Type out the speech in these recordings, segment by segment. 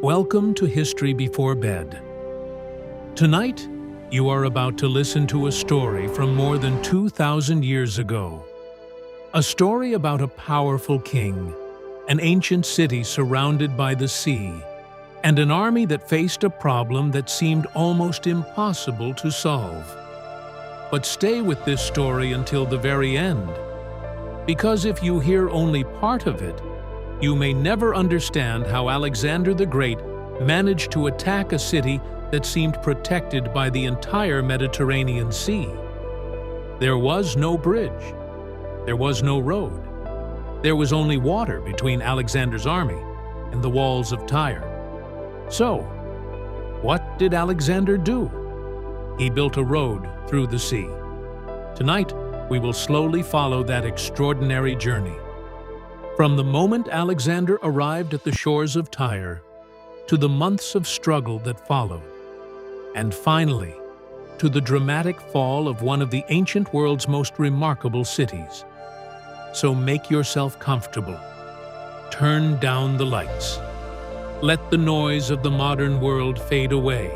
Welcome to History Before Bed. Tonight, you are about to listen to a story from more than 2,000 years ago. A story about a powerful king, an ancient city surrounded by the sea, and an army that faced a problem that seemed almost impossible to solve. But stay with this story until the very end, because if you hear only part of it, you may never understand how Alexander the Great managed to attack a city that seemed protected by the entire Mediterranean Sea. There was no bridge. There was no road. There was only water between Alexander's army and the walls of Tyre. So, what did Alexander do? He built a road through the sea. Tonight, we will slowly follow that extraordinary journey. From the moment Alexander arrived at the shores of Tyre, to the months of struggle that followed, and finally, to the dramatic fall of one of the ancient world's most remarkable cities. So make yourself comfortable. Turn down the lights. Let the noise of the modern world fade away,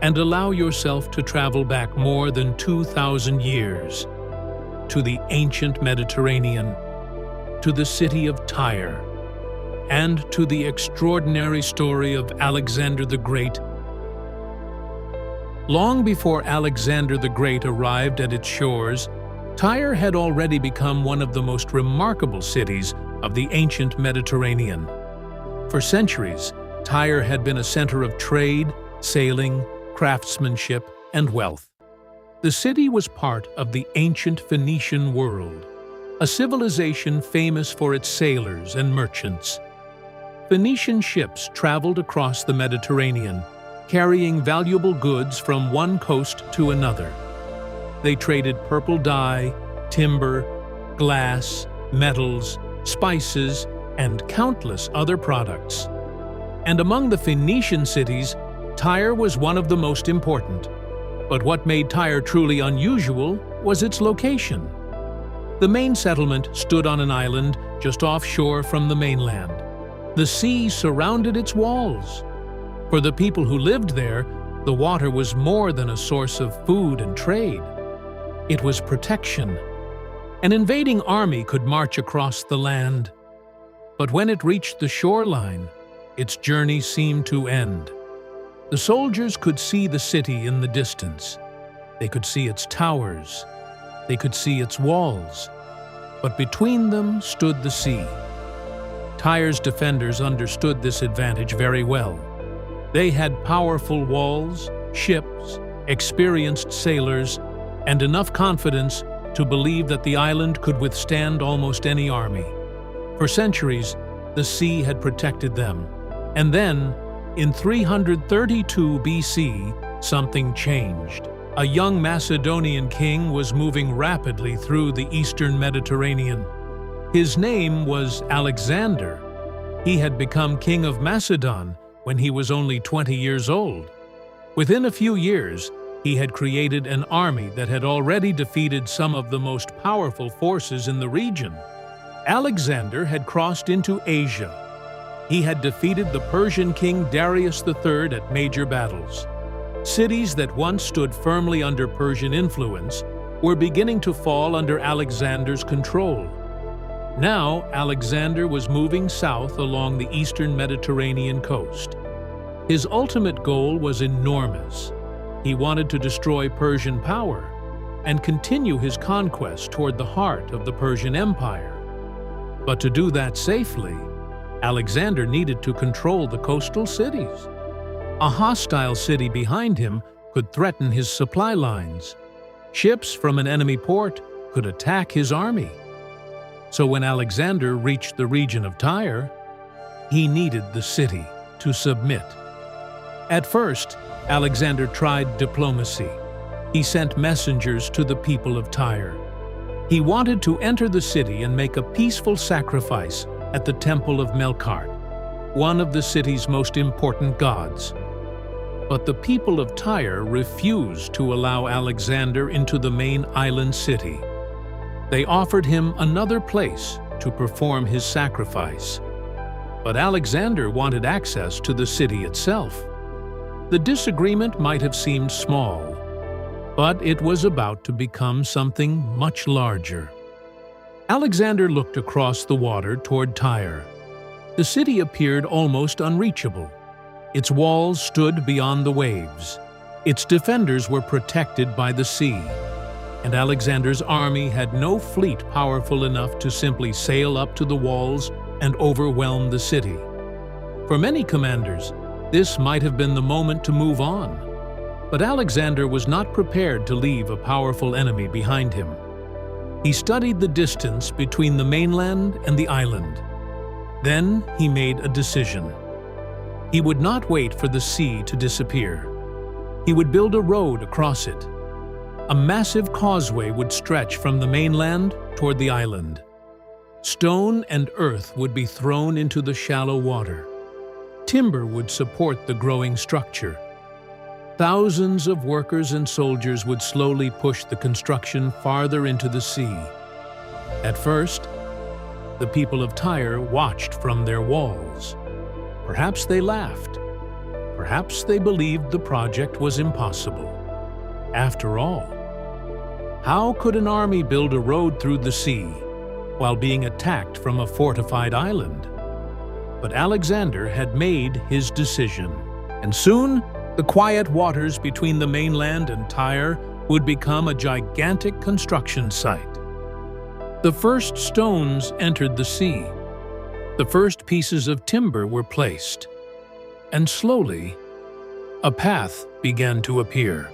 and allow yourself to travel back more than 2,000 years to the ancient Mediterranean, to the city of Tyre, and to the extraordinary story of Alexander the Great. Long before Alexander the Great arrived at its shores, Tyre had already become one of the most remarkable cities of the ancient Mediterranean. For centuries, Tyre had been a center of trade, sailing, craftsmanship, and wealth. The city was part of the ancient Phoenician world, a civilization famous for its sailors and merchants. Phoenician ships traveled across the Mediterranean, carrying valuable goods from one coast to another. They traded purple dye, timber, glass, metals, spices, and countless other products. And among the Phoenician cities, Tyre was one of the most important. But what made Tyre truly unusual was its location. The main settlement stood on an island just offshore from the mainland. The sea surrounded its walls. For the people who lived there, the water was more than a source of food and trade. It was protection. An invading army could march across the land. But when it reached the shoreline, its journey seemed to end. The soldiers could see the city in the distance. They could see its towers. They could see its walls, but between them stood the sea. Tyre's defenders understood this advantage very well. They had powerful walls, ships, experienced sailors, and enough confidence to believe that the island could withstand almost any army. For centuries, the sea had protected them. And then, in 332 BC, something changed. A young Macedonian king was moving rapidly through the eastern Mediterranean. His name was Alexander. He had become king of Macedon when he was only 20 years old. Within a few years, he had created an army that had already defeated some of the most powerful forces in the region. Alexander had crossed into Asia. He had defeated the Persian king Darius III at major battles. Cities that once stood firmly under Persian influence were beginning to fall under Alexander's control. Now, Alexander was moving south along the eastern Mediterranean coast. His ultimate goal was enormous. He wanted to destroy Persian power and continue his conquest toward the heart of the Persian Empire. But to do that safely, Alexander needed to control the coastal cities. A hostile city behind him could threaten his supply lines. Ships from an enemy port could attack his army. So when Alexander reached the region of Tyre, he needed the city to submit. At first, Alexander tried diplomacy. He sent messengers to the people of Tyre. He wanted to enter the city and make a peaceful sacrifice at the temple of Melkart, one of the city's most important gods. But the people of Tyre refused to allow Alexander into the main island city. They offered him another place to perform his sacrifice. but Alexander wanted access to the city itself. The disagreement might have seemed small, but it was about to become something much larger. Alexander looked across the water toward Tyre. The city appeared almost unreachable. Its walls stood beyond the waves. Its defenders were protected by the sea, and Alexander's army had no fleet powerful enough to simply sail up to the walls and overwhelm the city. For many commanders, this might have been the moment to move on. But Alexander was not prepared to leave a powerful enemy behind him. He studied the distance between the mainland and the island. Then he made a decision. He would not wait for the sea to disappear. He would build a road across it. A massive causeway would stretch from the mainland toward the island. Stone and earth would be thrown into the shallow water. Timber would support the growing structure. Thousands of workers and soldiers would slowly push the construction farther into the sea. At first, the people of Tyre watched from their walls. Perhaps they laughed. Perhaps they believed the project was impossible. After all, how could an army build a road through the sea while being attacked from a fortified island? But Alexander had made his decision, and soon the quiet waters between the mainland and Tyre would become a gigantic construction site. The first stones entered the sea. The first pieces of timber were placed. And slowly, a path began to appear.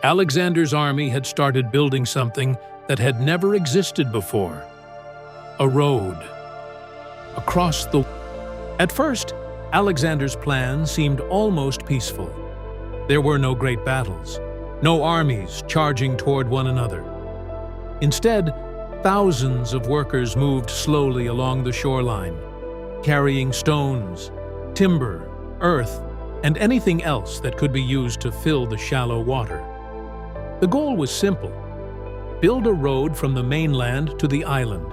Alexander's army had started building something that had never existed before. A road. Across the... At first, Alexander's plan seemed almost peaceful. There were no great battles, no armies charging toward one another. Instead, thousands of workers moved slowly along the shoreline, carrying stones, timber, earth, and anything else that could be used to fill the shallow water. The goal was simple: build a road from the mainland to the island.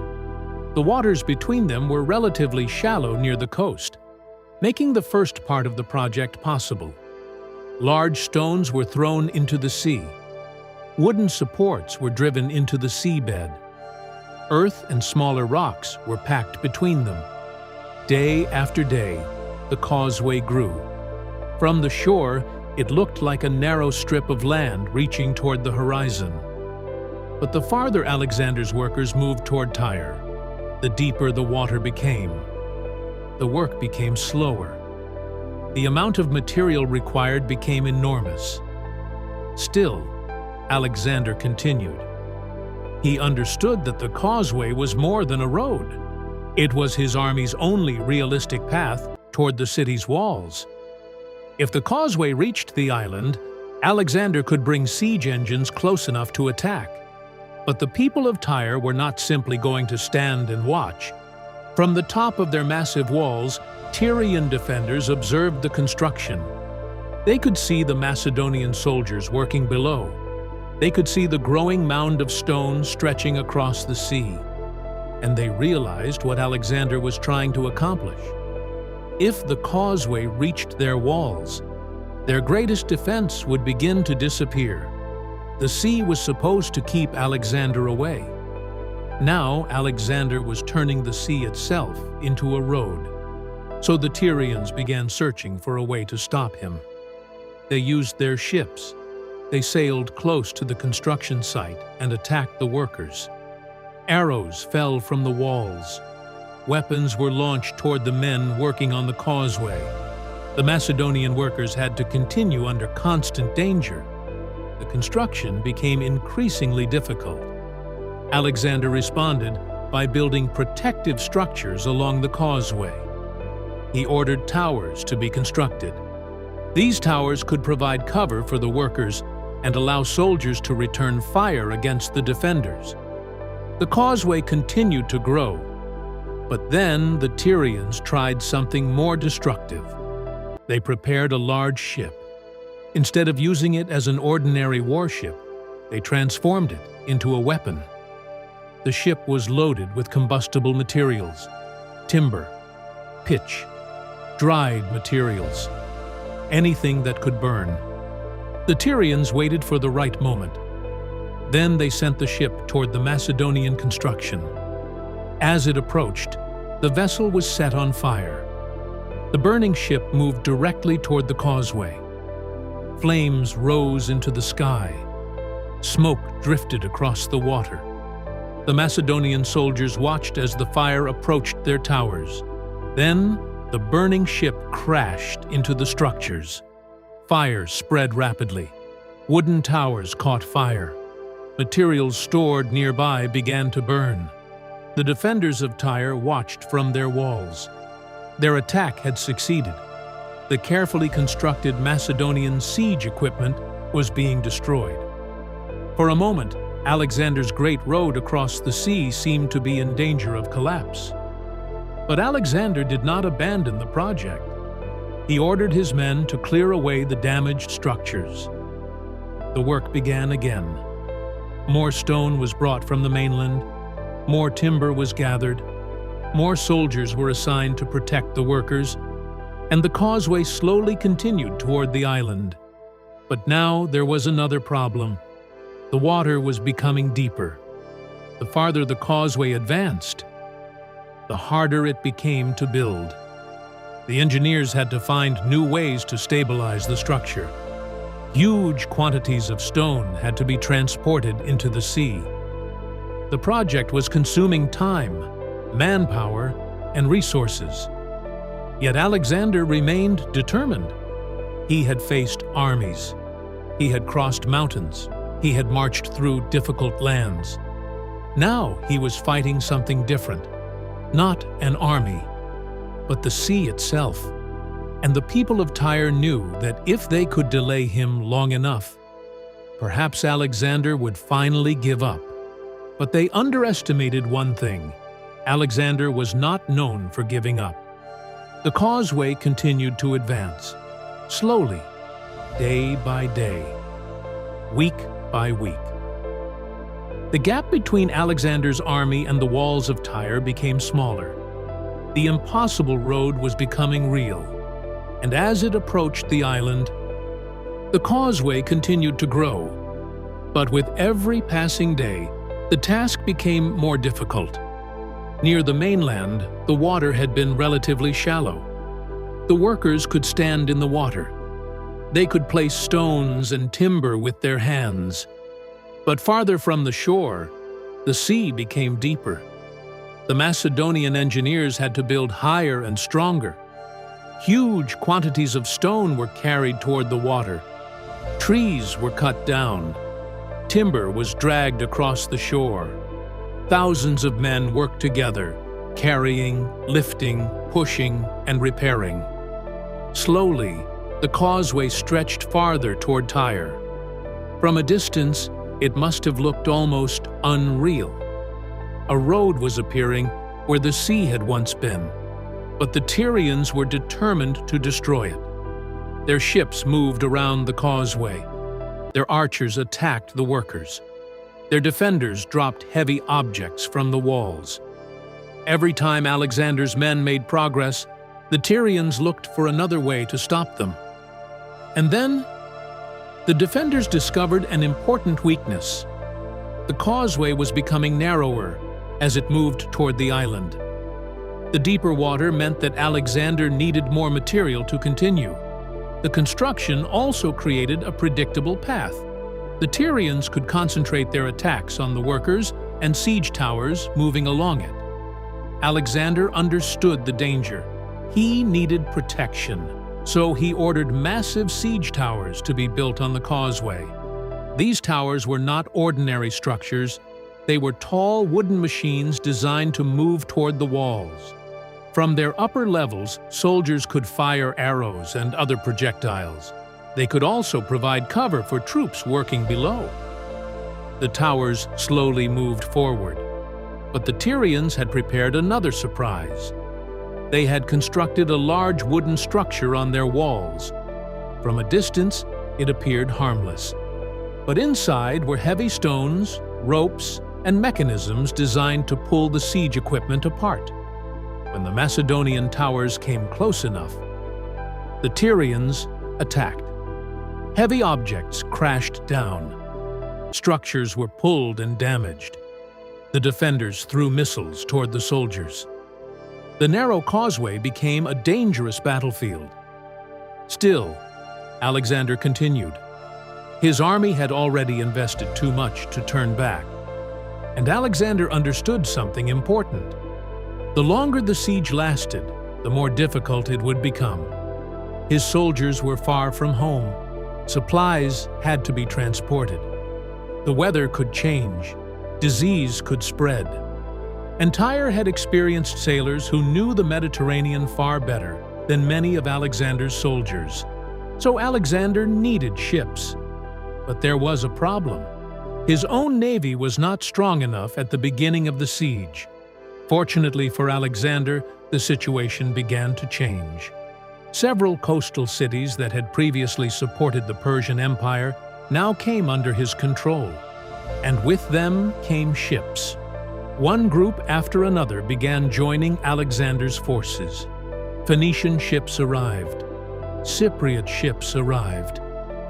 The waters between them were relatively shallow near the coast, making the first part of the project possible. Large stones were thrown into the sea. Wooden supports were driven into the seabed. Earth and smaller rocks were packed between them. Day after day, the causeway grew. From the shore, it looked like a narrow strip of land reaching toward the horizon. But the farther Alexander's workers moved toward Tyre, the deeper the water became. The work became slower. The amount of material required became enormous. Still, Alexander continued. He understood that the causeway was more than a road. It was his army's only realistic path toward the city's walls. If the causeway reached the island, Alexander could bring siege engines close enough to attack. But the people of Tyre were not simply going to stand and watch. From the top of their massive walls, Tyrian defenders observed the construction. They could see the Macedonian soldiers working below. They could see the growing mound of stone stretching across the sea. And they realized what Alexander was trying to accomplish. If the causeway reached their walls, their greatest defense would begin to disappear. The sea was supposed to keep Alexander away. Now Alexander was turning the sea itself into a road. So the Tyrians began searching for a way to stop him. They used their ships. They sailed close to the construction site and attacked the workers. Arrows fell from the walls. Weapons were launched toward the men working on the causeway. The Macedonian workers had to continue under constant danger. The construction became increasingly difficult. Alexander responded by building protective structures along the causeway. He ordered towers to be constructed. These towers could provide cover for the workers and allow soldiers to return fire against the defenders. The causeway continued to grow, but then the Tyrians tried something more destructive. They prepared a large ship. Instead of using it as an ordinary warship, they transformed it into a weapon. The ship was loaded with combustible materials, timber, pitch, dried materials, anything that could burn. The Tyrians waited for the right moment. Then they sent the ship toward the Macedonian construction. As it approached, the vessel was set on fire. The burning ship moved directly toward the causeway. Flames rose into the sky. Smoke drifted across the water. The Macedonian soldiers watched as the fire approached their towers. Then, the burning ship crashed into the structures. Fire spread rapidly. Wooden towers caught fire. Materials stored nearby began to burn. The defenders of Tyre watched from their walls. Their attack had succeeded. The carefully constructed Macedonian siege equipment was being destroyed. For a moment, Alexander's great road across the sea seemed to be in danger of collapse. But Alexander did not abandon the project. He ordered his men to clear away the damaged structures. The work began again. More stone was brought from the mainland. More timber was gathered. More soldiers were assigned to protect the workers, and the causeway slowly continued toward the island. But now there was another problem. The water was becoming deeper. The farther the causeway advanced, the harder it became to build. The engineers had to find new ways to stabilize the structure. Huge quantities of stone had to be transported into the sea. The project was consuming time, manpower, and resources. Yet Alexander remained determined. He had faced armies. He had crossed mountains. He had marched through difficult lands. Now he was fighting something different. Not an army, but the sea itself. And the people of Tyre knew that if they could delay him long enough, perhaps Alexander would finally give up. But they underestimated one thing. Alexander was not known for giving up. The causeway continued to advance, slowly, day by day, week by week. The gap between Alexander's army and the walls of Tyre became smaller. The impossible road was becoming real, and as it approached the island, the causeway continued to grow. But with every passing day, the task became more difficult. Near the mainland, the water had been relatively shallow. The workers could stand in the water. They could place stones and timber with their hands. But farther from the shore, the sea became deeper. The Macedonian engineers had to build higher and stronger. Huge quantities of stone were carried toward the water. Trees were cut down. Timber was dragged across the shore. Thousands of men worked together, carrying, lifting, pushing, and repairing. Slowly, the causeway stretched farther toward Tyre. From a distance, it must have looked almost unreal. A road was appearing where the sea had once been, but the Tyrians were determined to destroy it. Their ships moved around the causeway. Their archers attacked the workers. Their defenders dropped heavy objects from the walls. Every time Alexander's men made progress, the Tyrians looked for another way to stop them. And then, the defenders discovered an important weakness. The causeway was becoming narrower as it moved toward the island. The deeper water meant that Alexander needed more material to continue. The construction also created a predictable path. The Tyrians could concentrate their attacks on the workers and siege towers moving along it. Alexander understood the danger. He needed protection, so he ordered massive siege towers to be built on the causeway. These towers were not ordinary structures. They were tall wooden machines designed to move toward the walls. From their upper levels, soldiers could fire arrows and other projectiles. They could also provide cover for troops working below. The towers slowly moved forward, but the Tyrians had prepared another surprise. They had constructed a large wooden structure on their walls. From a distance, it appeared harmless. But inside were heavy stones, ropes, and mechanisms designed to pull the siege equipment apart. When the Macedonian towers came close enough, the Tyrians attacked. Heavy objects crashed down. Structures were pulled and damaged. The defenders threw missiles toward the soldiers. The narrow causeway became a dangerous battlefield. Still, Alexander continued. His army had already invested too much to turn back. And Alexander understood something important. The longer the siege lasted, the more difficult it would become. His soldiers were far from home. Supplies had to be transported. The weather could change. Disease could spread. And Tyre had experienced sailors who knew the Mediterranean far better than many of Alexander's soldiers. So Alexander needed ships. But there was a problem. His own navy was not strong enough at the beginning of the siege. Fortunately for Alexander, the situation began to change. Several coastal cities that had previously supported the Persian Empire now came under his control. And with them came ships. One group after another began joining Alexander's forces. Phoenician ships arrived. Cypriot ships arrived.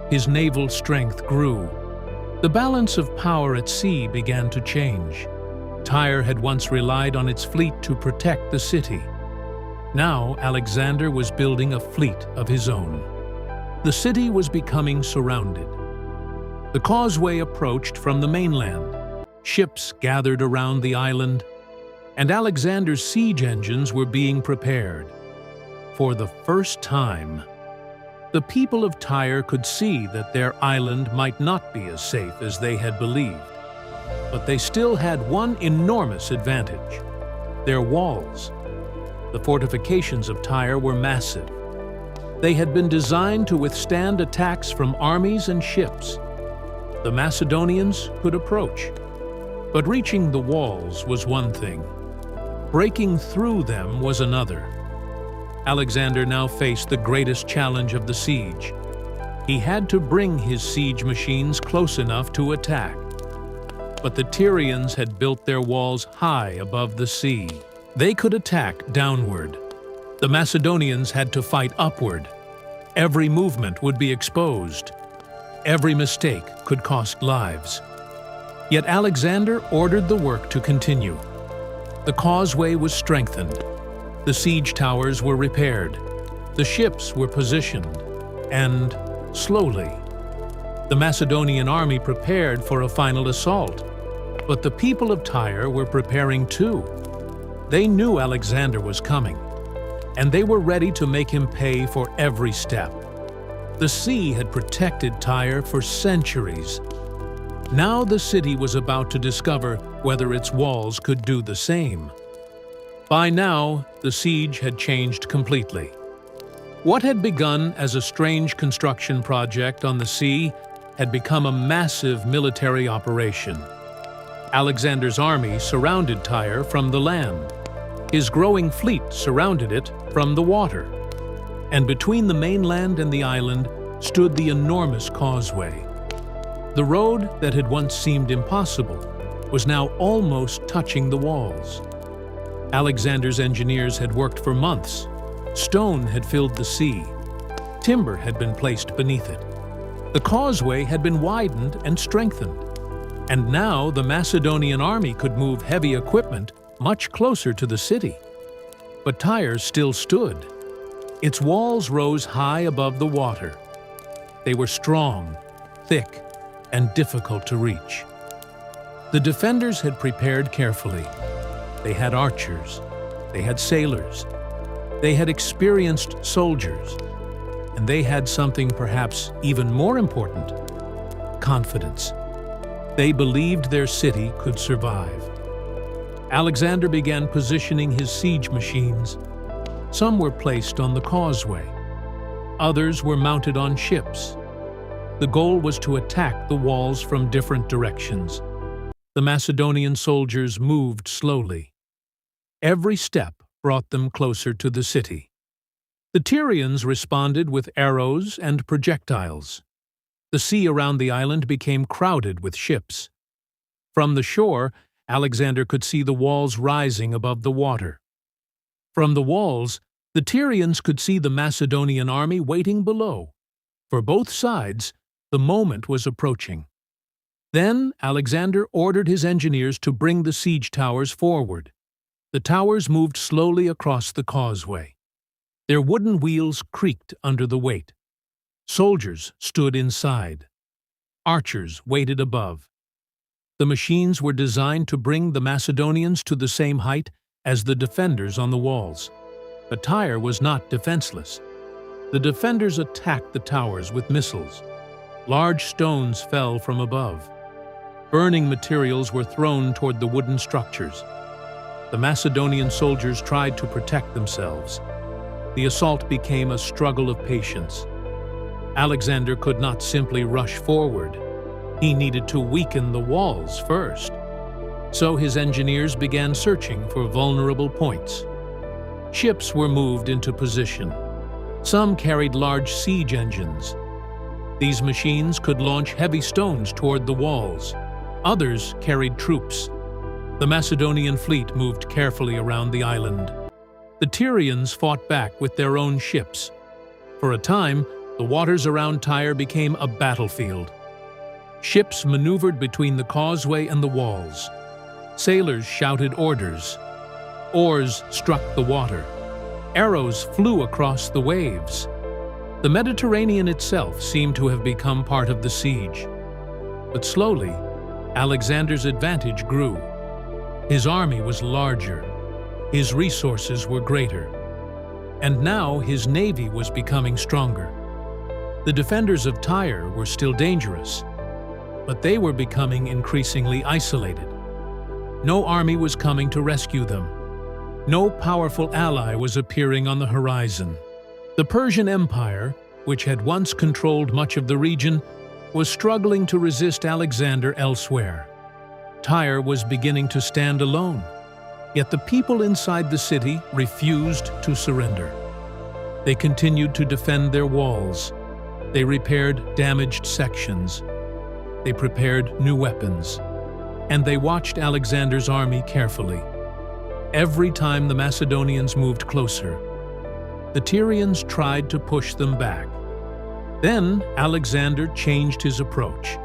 His naval strength grew. The balance of power at sea began to change. Tyre had once relied on its fleet to protect the city. Now Alexander was building a fleet of his own. The city was becoming surrounded. The causeway approached from the mainland. Ships gathered around the island, and Alexander's siege engines were being prepared. For the first time, the people of Tyre could see that their island might not be as safe as they had believed. But they still had one enormous advantage: their walls. The fortifications of Tyre were massive. They had been designed to withstand attacks from armies and ships. The Macedonians could approach. But reaching the walls was one thing. Breaking through them was another. Alexander now faced the greatest challenge of the siege. He had to bring his siege machines close enough to attack. But the Tyrians had built their walls high above the sea. They could attack downward. The Macedonians had to fight upward. Every movement would be exposed. Every mistake could cost lives. Yet Alexander ordered the work to continue. The causeway was strengthened. The siege towers were repaired. The ships were positioned. And, slowly, the Macedonian army prepared for a final assault. But the people of Tyre were preparing too. They knew Alexander was coming, and they were ready to make him pay for every step. The sea had protected Tyre for centuries. Now the city was about to discover whether its walls could do the same. By now, the siege had changed completely. What had begun as a strange construction project on the sea had become a massive military operation. Alexander's army surrounded Tyre from the land. His growing fleet surrounded it from the water. And between the mainland and the island stood the enormous causeway. The road that had once seemed impossible was now almost touching the walls. Alexander's engineers had worked for months. Stone had filled the sea. Timber had been placed beneath it. The causeway had been widened and strengthened. And now the Macedonian army could move heavy equipment much closer to the city. But Tyre still stood. Its walls rose high above the water. They were strong, thick, and difficult to reach. The defenders had prepared carefully. They had archers. They had sailors. They had experienced soldiers. And they had something perhaps even more important: confidence. They believed their city could survive. Alexander began positioning his siege machines. Some were placed on the causeway. Others were mounted on ships. The goal was to attack the walls from different directions. The Macedonian soldiers moved slowly. Every step brought them closer to the city. The Tyrians responded with arrows and projectiles. The sea around the island became crowded with ships. From the shore, Alexander could see the walls rising above the water. From the walls, the Tyrians could see the Macedonian army waiting below. For both sides, the moment was approaching. Then Alexander ordered his engineers to bring the siege towers forward. The towers moved slowly across the causeway. Their wooden wheels creaked under the weight. Soldiers stood inside. Archers waited above. The machines were designed to bring the Macedonians to the same height as the defenders on the walls. But Tyre was not defenseless. The defenders attacked the towers with missiles. Large stones fell from above. Burning materials were thrown toward the wooden structures. The Macedonian soldiers tried to protect themselves. The assault became a struggle of patience. Alexander could not simply rush forward. He needed to weaken the walls first. So his engineers began searching for vulnerable points. Ships were moved into position. Some carried large siege engines. These machines could launch heavy stones toward the walls. Others carried troops. The Macedonian fleet moved carefully around the island. The Tyrians fought back with their own ships. For a time, the waters around Tyre became a battlefield. Ships maneuvered between the causeway and the walls. Sailors shouted orders. Oars struck the water. Arrows flew across the waves. The Mediterranean itself seemed to have become part of the siege. But slowly, Alexander's advantage grew. His army was larger. His resources were greater. And now his navy was becoming stronger. The defenders of Tyre were still dangerous, but they were becoming increasingly isolated. No army was coming to rescue them. No powerful ally was appearing on the horizon. The Persian Empire, which had once controlled much of the region, was struggling to resist Alexander elsewhere. Tyre was beginning to stand alone, yet the people inside the city refused to surrender. They continued to defend their walls. They repaired damaged sections. They prepared new weapons. And they watched Alexander's army carefully. Every time the Macedonians moved closer, the Tyrians tried to push them back. Then Alexander changed his approach.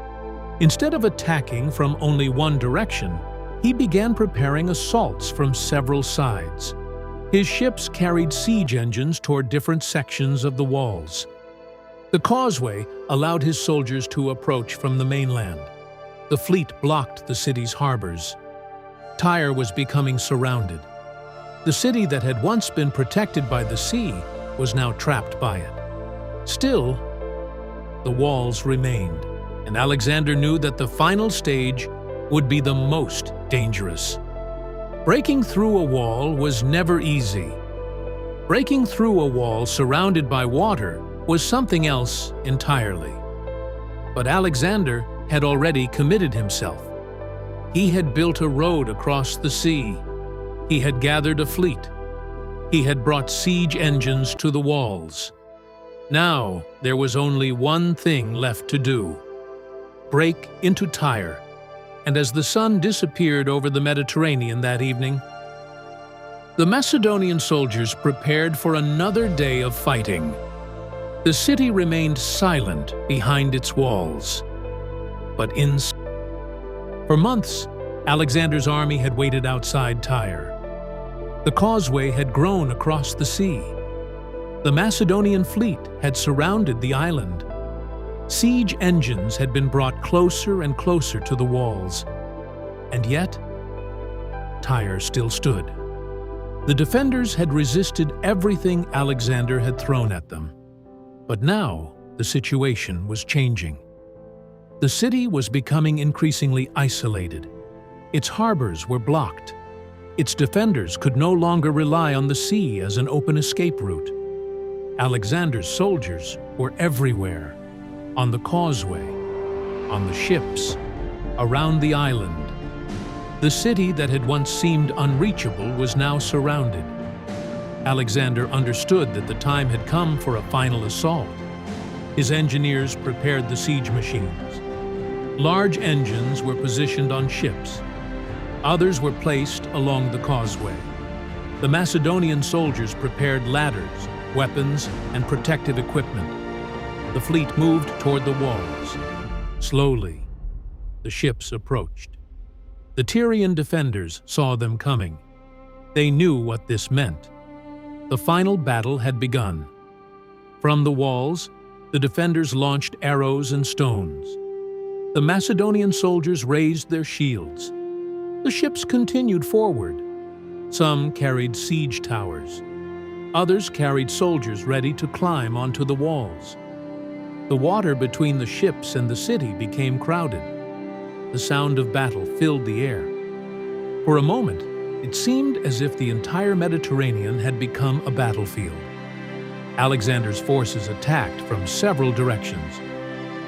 Instead of attacking from only one direction, he began preparing assaults from several sides. His ships carried siege engines toward different sections of the walls. The causeway allowed his soldiers to approach from the mainland. The fleet blocked the city's harbors. Tyre was becoming surrounded. The city that had once been protected by the sea was now trapped by it. Still, the walls remained, and Alexander knew that the final stage would be the most dangerous. Breaking through a wall was never easy. Breaking through a wall surrounded by water was something else entirely. But Alexander had already committed himself. He had built a road across the sea. He had gathered a fleet. He had brought siege engines to the walls. Now there was only one thing left to do: break into Tyre. And as the sun disappeared over the Mediterranean that evening, the Macedonian soldiers prepared for another day of fighting. The city remained silent behind its walls. But for months, Alexander's army had waited outside Tyre. The causeway had grown across the sea. The Macedonian fleet had surrounded the island. Siege engines had been brought closer and closer to the walls. And yet, Tyre still stood. The defenders had resisted everything Alexander had thrown at them. But now, the situation was changing. The city was becoming increasingly isolated. Its harbors were blocked. Its defenders could no longer rely on the sea as an open escape route. Alexander's soldiers were everywhere, on the causeway, on the ships, around the island. The city that had once seemed unreachable was now surrounded. Alexander understood that the time had come for a final assault. His engineers prepared the siege machines. Large engines were positioned on ships. Others were placed along the causeway. The Macedonian soldiers prepared ladders, weapons, and protective equipment. The fleet moved toward the walls. Slowly, the ships approached. The Tyrian defenders saw them coming. They knew what this meant. The final battle had begun. From the walls, the defenders launched arrows and stones. The Macedonian soldiers raised their shields. The ships continued forward. Some carried siege towers. Others carried soldiers ready to climb onto the walls. The water between the ships and the city became crowded. The sound of battle filled the air. For a moment, it seemed as if the entire Mediterranean had become a battlefield. Alexander's forces attacked from several directions.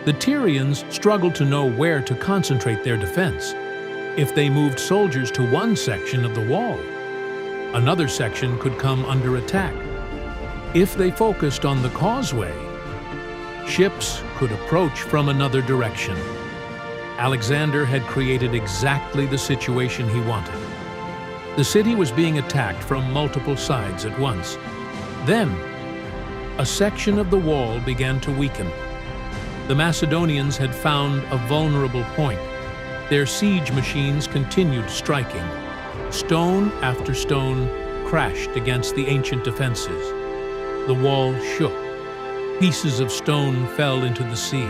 The Tyrians struggled to know where to concentrate their defense. If they moved soldiers to one section of the wall, another section could come under attack. If they focused on the causeway, ships could approach from another direction. Alexander had created exactly the situation he wanted. The city was being attacked from multiple sides at once. Then, a section of the wall began to weaken. The Macedonians had found a vulnerable point. Their siege machines continued striking. Stone after stone crashed against the ancient defenses. The wall shook. Pieces of stone fell into the sea.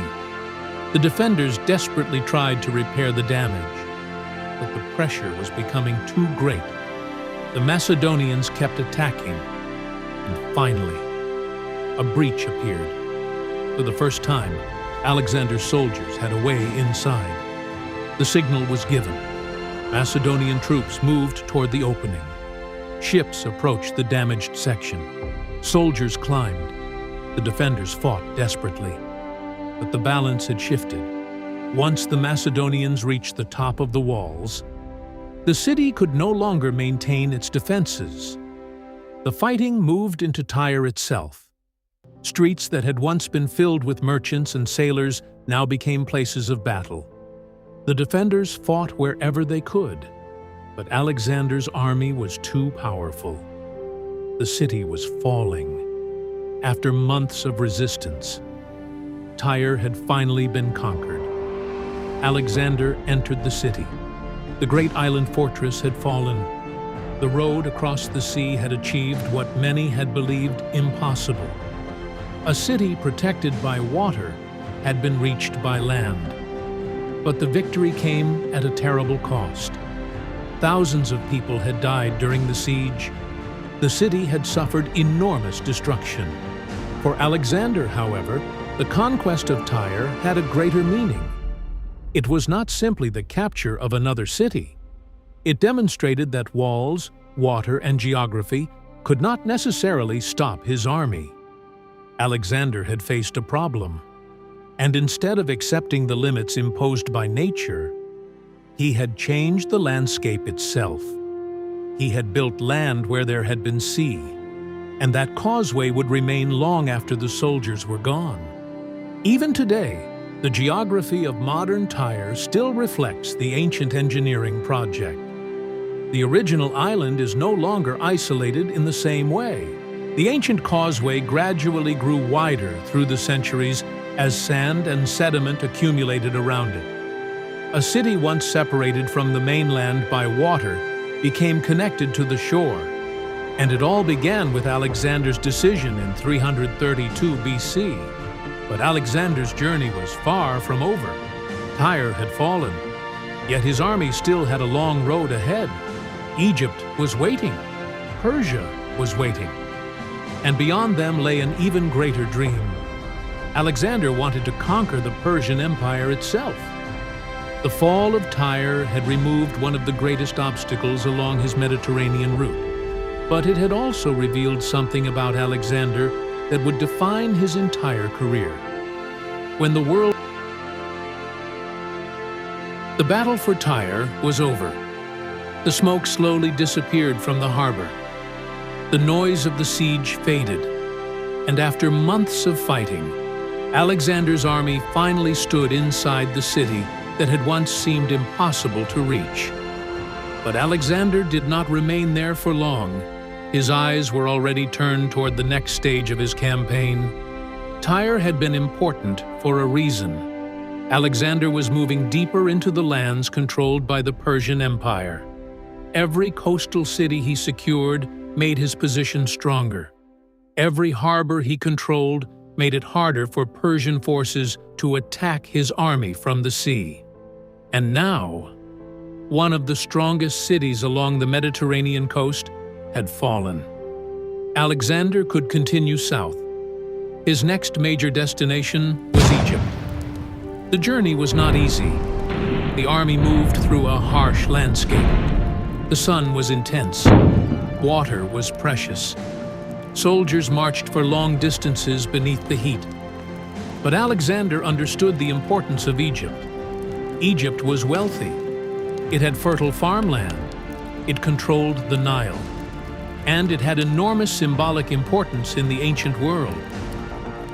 The defenders desperately tried to repair the damage, but the pressure was becoming too great. The Macedonians kept attacking, and finally, a breach appeared. For the first time, Alexander's soldiers had a way inside. The signal was given. Macedonian troops moved toward the opening. Ships approached the damaged section. Soldiers climbed. The defenders fought desperately. But the balance had shifted. Once the Macedonians reached the top of the walls, the city could no longer maintain its defenses. The fighting moved into Tyre itself. Streets that had once been filled with merchants and sailors now became places of battle. The defenders fought wherever they could, but Alexander's army was too powerful. The city was falling. After months of resistance, Tyre had finally been conquered. Alexander entered the city. The great island fortress had fallen. The road across the sea had achieved what many had believed impossible. A city protected by water had been reached by land. But the victory came at a terrible cost. Thousands of people had died during the siege. The city had suffered enormous destruction. For Alexander, however, the conquest of Tyre had a greater meaning. It was not simply the capture of another city. It demonstrated that walls, water, and geography could not necessarily stop his army. Alexander had faced a problem, and instead of accepting the limits imposed by nature, he had changed the landscape itself. He had built land where there had been sea, and that causeway would remain long after the soldiers were gone. Even today, the geography of modern Tyre still reflects the ancient engineering project. The original island is no longer isolated in the same way. The ancient causeway gradually grew wider through the centuries as sand and sediment accumulated around it. A city once separated from the mainland by water became connected to the shore, and it all began with Alexander's decision in 332 BC. But Alexander's journey was far from over. Tyre had fallen, yet his army still had a long road ahead. Egypt was waiting. Persia was waiting. And beyond them lay an even greater dream. Alexander wanted to conquer the Persian Empire itself. The fall of Tyre had removed one of the greatest obstacles along his Mediterranean route, but it had also revealed something about Alexander that would define his entire career. When the battle for Tyre was over. The smoke slowly disappeared from the harbor. The noise of the siege faded, and after months of fighting, Alexander's army finally stood inside the city that had once seemed impossible to reach. But Alexander did not remain there for long. His eyes were already turned toward the next stage of his campaign. Tyre had been important for a reason. Alexander was moving deeper into the lands controlled by the Persian Empire. Every coastal city he secured made his position stronger. Every harbor he controlled made it harder for Persian forces to attack his army from the sea. And now, one of the strongest cities along the Mediterranean coast had fallen. Alexander could continue south. His next major destination was Egypt. The journey was not easy. The army moved through a harsh landscape. The sun was intense. Water was precious. Soldiers marched for long distances beneath the heat. But Alexander understood the importance of Egypt. Egypt was wealthy. It had fertile farmland. It controlled the Nile. And it had enormous symbolic importance in the ancient world.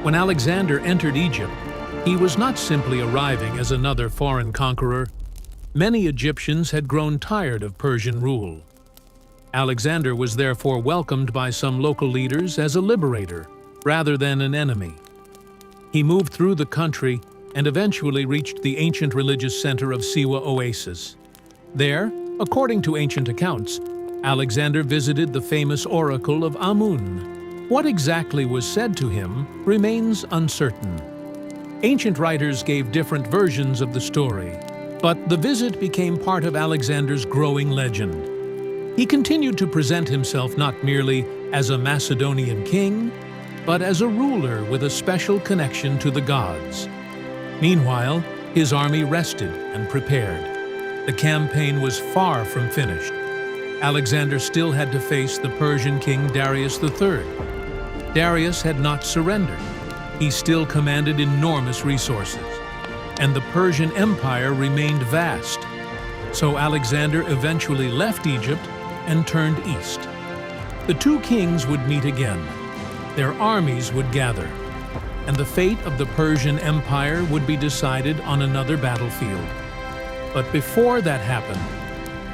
When Alexander entered Egypt, he was not simply arriving as another foreign conqueror. Many Egyptians had grown tired of Persian rule. Alexander was therefore welcomed by some local leaders as a liberator rather than an enemy. He moved through the country and eventually reached the ancient religious center of Siwa Oasis. There, according to ancient accounts, Alexander visited the famous oracle of Amun. What exactly was said to him remains uncertain. Ancient writers gave different versions of the story, but the visit became part of Alexander's growing legend. He continued to present himself not merely as a Macedonian king, but as a ruler with a special connection to the gods. Meanwhile, his army rested and prepared. The campaign was far from finished. Alexander still had to face the Persian king Darius III. Darius had not surrendered. He still commanded enormous resources, and the Persian Empire remained vast. So Alexander eventually left Egypt and turned east. The two kings would meet again. Their armies would gather, and the fate of the Persian Empire would be decided on another battlefield. But before that happened,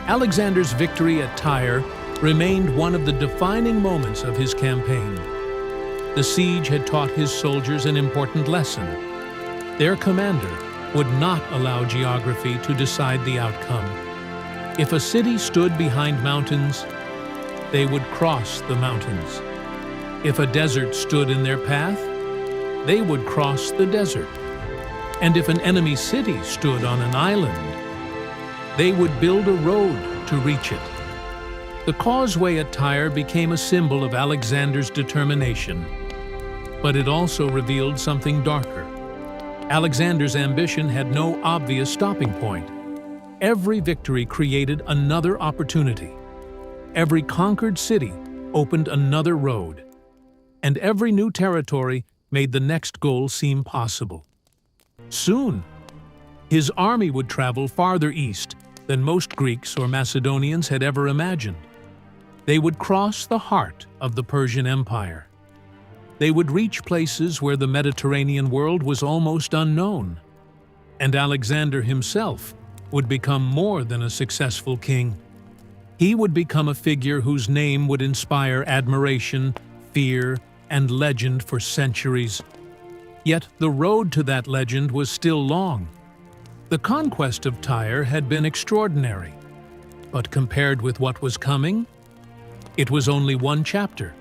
Alexander's victory at Tyre remained one of the defining moments of his campaign. The siege had taught his soldiers an important lesson. Their commander would not allow geography to decide the outcome. If a city stood behind mountains, they would cross the mountains. If a desert stood in their path, they would cross the desert. And if an enemy city stood on an island, they would build a road to reach it. The causeway at Tyre became a symbol of Alexander's determination, but it also revealed something darker. Alexander's ambition had no obvious stopping point. Every victory created another opportunity. Every conquered city opened another road. And every new territory made the next goal seem possible. Soon, his army would travel farther east than most Greeks or Macedonians had ever imagined. They would cross the heart of the Persian Empire. They would reach places where the Mediterranean world was almost unknown. And Alexander himself would become more than a successful king. He would become a figure whose name would inspire admiration, fear, and legend for centuries. Yet the road to that legend was still long. The conquest of Tyre had been extraordinary, but compared with what was coming, it was only one chapter.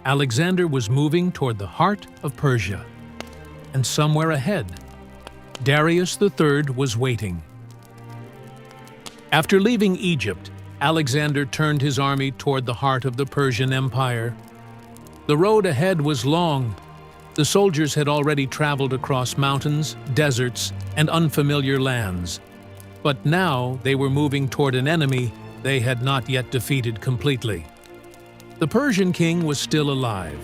Alexander was moving toward the heart of Persia, and somewhere ahead, Darius III was waiting. After leaving Egypt, Alexander turned his army toward the heart of the Persian Empire. The road ahead was long. The soldiers had already traveled across mountains, deserts, and unfamiliar lands. But now they were moving toward an enemy they had not yet defeated completely. The Persian king was still alive.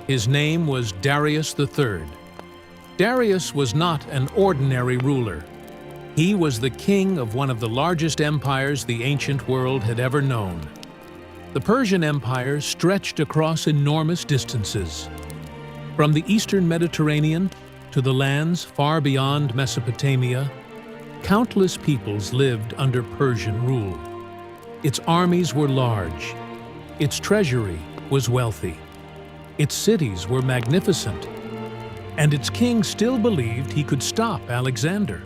His name was Darius III. Darius was not an ordinary ruler. He was the king of one of the largest empires the ancient world had ever known. The Persian Empire stretched across enormous distances. From the eastern Mediterranean to the lands far beyond Mesopotamia, countless peoples lived under Persian rule. Its armies were large. Its treasury was wealthy. Its cities were magnificent. And its king still believed he could stop Alexander.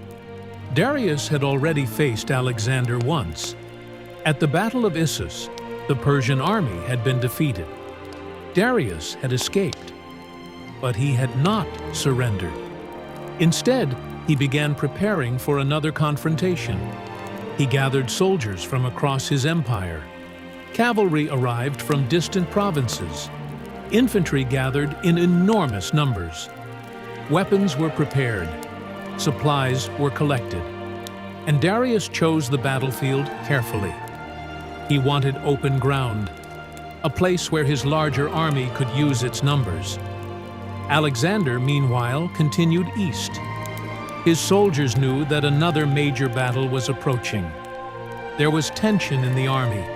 Darius had already faced Alexander once. At the Battle of Issus, the Persian army had been defeated. Darius had escaped, but he had not surrendered. Instead, he began preparing for another confrontation. He gathered soldiers from across his empire. Cavalry arrived from distant provinces. Infantry gathered in enormous numbers. Weapons were prepared. Supplies were collected. And Darius chose the battlefield carefully. He wanted open ground, a place where his larger army could use its numbers. Alexander, meanwhile, continued east. His soldiers knew that another major battle was approaching. There was tension in the army.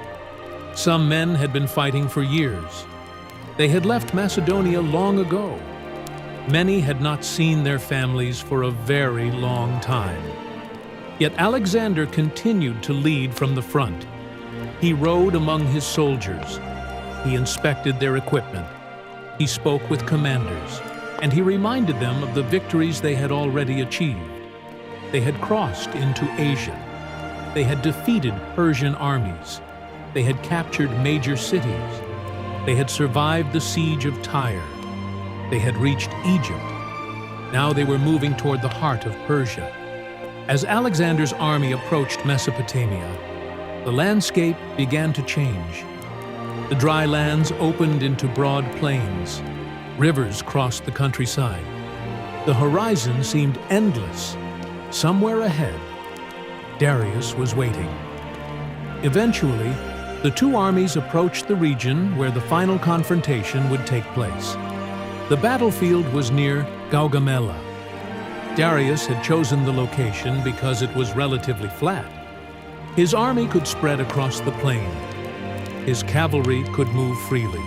Some men had been fighting for years. They had left Macedonia long ago. Many had not seen their families for a very long time. Yet Alexander continued to lead from the front. He rode among his soldiers. He inspected their equipment. He spoke with commanders, and he reminded them of the victories they had already achieved. They had crossed into Asia. They had defeated Persian armies. They had captured major cities. They had survived the Siege of Tyre. They had reached Egypt. Now they were moving toward the heart of Persia. As Alexander's army approached Mesopotamia, the landscape began to change. The dry lands opened into broad plains. Rivers crossed the countryside. The horizon seemed endless. Somewhere ahead, Darius was waiting. Eventually, the two armies approached the region where the final confrontation would take place. The battlefield was near Gaugamela. Darius had chosen the location because it was relatively flat. His army could spread across the plain. His cavalry could move freely.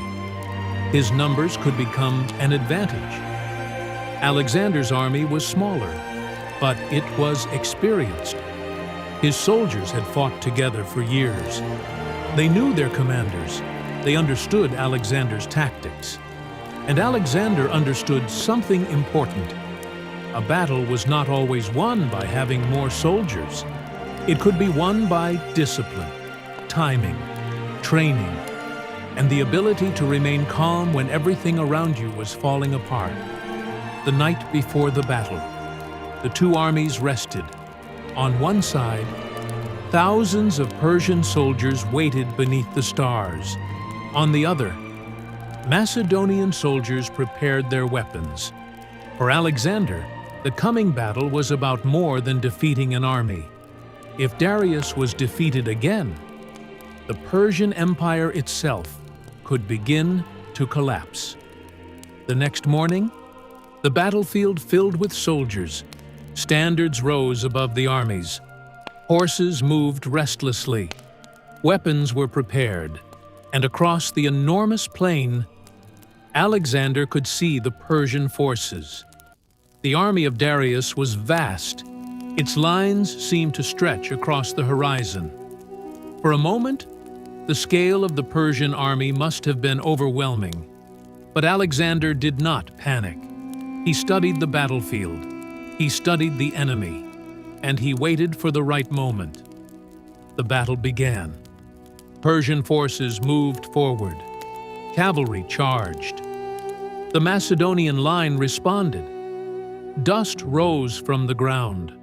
His numbers could become an advantage. Alexander's army was smaller, but it was experienced. His soldiers had fought together for years. They knew their commanders. They understood Alexander's tactics. And Alexander understood something important. A battle was not always won by having more soldiers. It could be won by discipline, timing, training, and the ability to remain calm when everything around you was falling apart. The night before the battle, the two armies rested. On one side, thousands of Persian soldiers waited beneath the stars. On the other, Macedonian soldiers prepared their weapons. For Alexander, the coming battle was about more than defeating an army. If Darius was defeated again, the Persian Empire itself could begin to collapse. The next morning, the battlefield filled with soldiers. Standards rose above the armies. Horses moved restlessly. Weapons were prepared. And across the enormous plain, Alexander could see the Persian forces. The army of Darius was vast. Its lines seemed to stretch across the horizon. For a moment, the scale of the Persian army must have been overwhelming. But Alexander did not panic. He studied the battlefield. He studied the enemy. And he waited for the right moment. The battle began. Persian forces moved forward. Cavalry charged. The Macedonian line responded. Dust rose from the ground.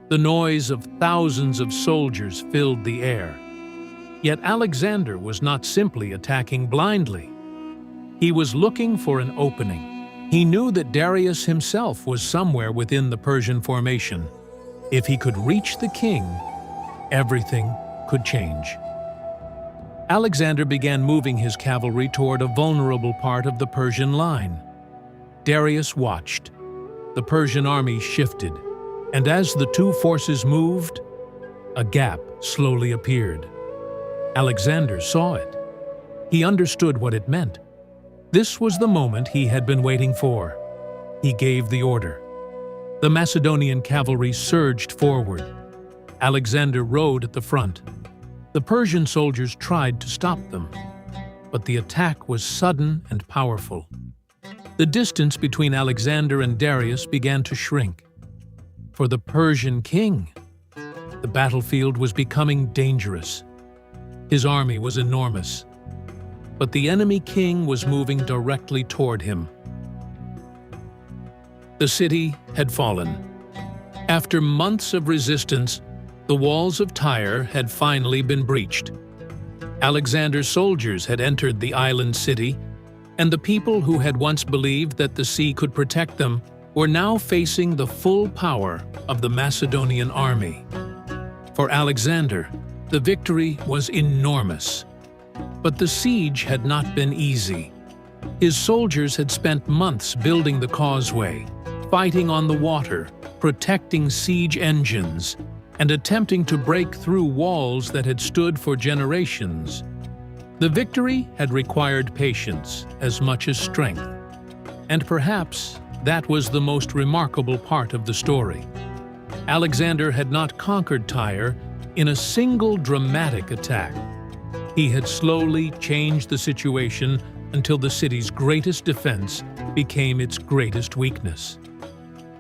The noise of thousands of soldiers filled the air. Yet Alexander was not simply attacking blindly. He was looking for an opening. He knew that Darius himself was somewhere within the Persian formation. If he could reach the king, everything could change. Alexander began moving his cavalry toward a vulnerable part of the Persian line. Darius watched. The Persian army shifted, and as the two forces moved, a gap slowly appeared. Alexander saw it. He understood what it meant. This was the moment he had been waiting for. He gave the order. The Macedonian cavalry surged forward. Alexander rode at the front. The Persian soldiers tried to stop them. but the attack was sudden and powerful. The distance between Alexander and Darius began to shrink. For the Persian king, the battlefield was becoming dangerous. His army was enormous, but the enemy king was moving directly toward him. The city had fallen. After months of resistance, the walls of Tyre had finally been breached. Alexander's soldiers had entered the island city, and the people who had once believed that the sea could protect them were now facing the full power of the Macedonian army. For Alexander, the victory was enormous. But the siege had not been easy. His soldiers had spent months building the causeway, fighting on the water, protecting siege engines, and attempting to break through walls that had stood for generations. The victory had required patience as much as strength, and perhaps that was the most remarkable part of the story. Alexander had not conquered Tyre in a single dramatic attack. He had slowly changed the situation until the city's greatest defense became its greatest weakness.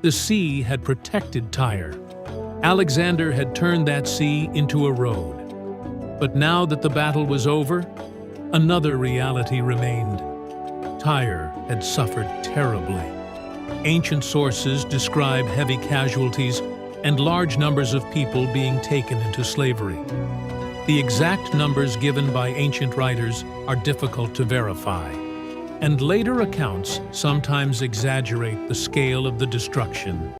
The sea had protected Tyre. Alexander had turned that sea into a road. But now that the battle was over, another reality remained. Tyre had suffered terribly. Ancient sources describe heavy casualties and large numbers of people being taken into slavery. The exact numbers given by ancient writers are difficult to verify, and later accounts sometimes exaggerate the scale of the destruction.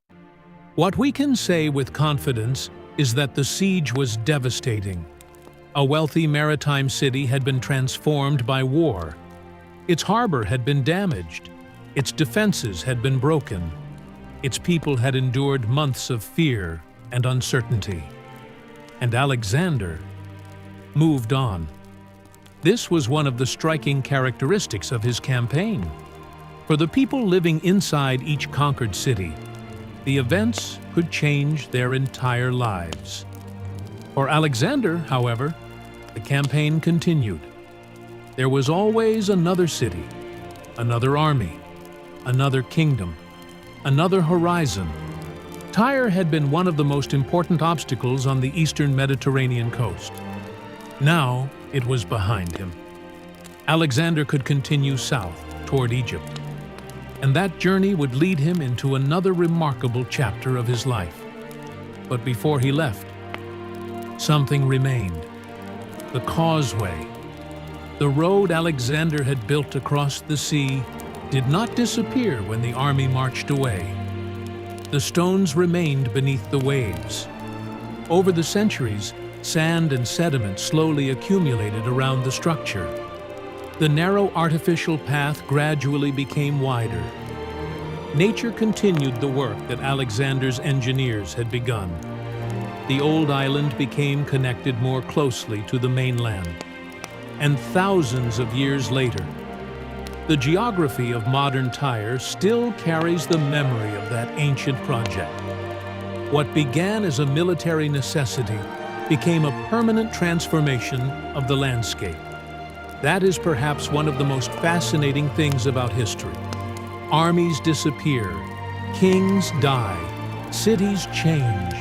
What we can say with confidence is that the siege was devastating. A wealthy maritime city had been transformed by war. Its harbor had been damaged. Its defenses had been broken. Its people had endured months of fear and uncertainty. And Alexander moved on. This was one of the striking characteristics of his campaign. For the people living inside each conquered city, the events could change their entire lives. For Alexander, however, the campaign continued. There was always another city, another army, another kingdom, another horizon. Tyre had been one of the most important obstacles on the eastern Mediterranean coast. Now it was behind him. Alexander could continue south toward Egypt, and that journey would lead him into another remarkable chapter of his life. But before he left, something remained: the causeway. The road Alexander had built across the sea did not disappear when the army marched away. The stones remained beneath the waves. Over the centuries, sand and sediment slowly accumulated around the structure. The narrow artificial path gradually became wider. Nature continued the work that Alexander's engineers had begun. The old island became connected more closely to the mainland. And thousands of years later, the geography of modern Tyre still carries the memory of that ancient project. What began as a military necessity became a permanent transformation of the landscape. That is perhaps one of the most fascinating things about history. Armies disappear, kings die, cities change,